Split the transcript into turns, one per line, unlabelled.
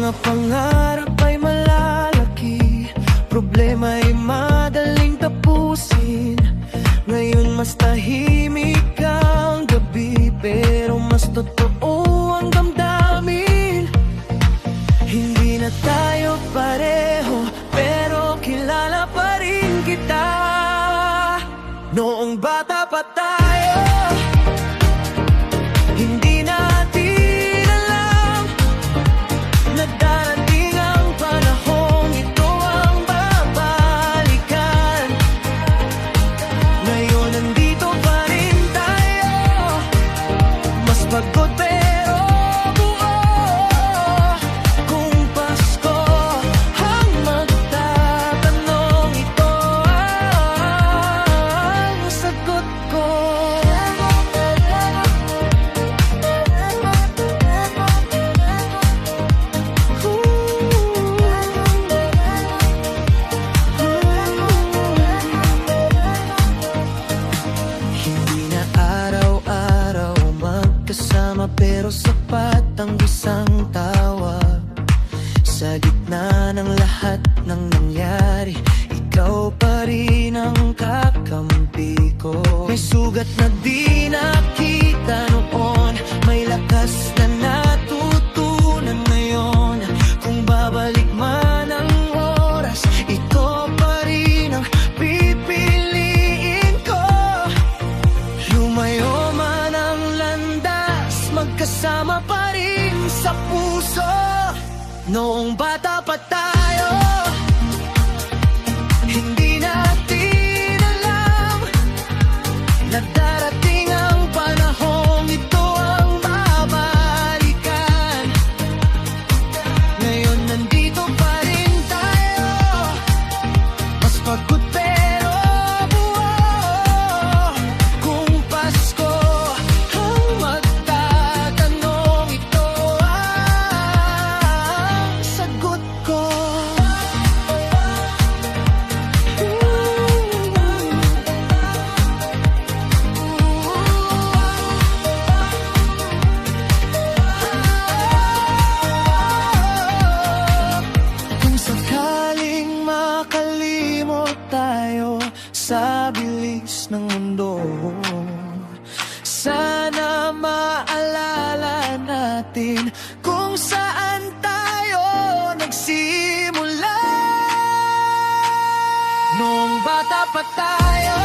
Mga pangarap ay malalaki, problema ay madaling tapusin. Ngayon mas tahimik ang gabi, pero mas totoo ang damdamin. Hindi na tayo pareho, pero kilala pa rin kita. Noong bata pa tayo, hindi natin alam na darating ang panahong ito ang babalikan. Ngayon nandito pa rin tayo, mas pagod pero buo. Kung Pasko ang magtatanong, ito ang sagot ko. Hindi na araw-araw magkasama, pero sapat ang isang tawag. Sa gitna ng lahat ng nangyari, ikaw pa rin ang kakampi ko. May sugat na di nakita noon, may lakas na natutunan ngayon. Kung babalik man ang oras, ikaw pa rin ang pipiliin ko. Lumayo man ang landas, magkasama pa rin sa puso. Noong bata pa tayo, hindi natin alam na darating ang panahong ito ang babalikan. Ngayon nandito pa rin tayo, mas pagod pero buo. Kung Pasko ang magtatanong, ito ang sagot ko. Kung sakaling makalimot tayo sa bilis ng mundo, sana maalala natin kung saan tayo nagsimula. Noong bata pa tayo,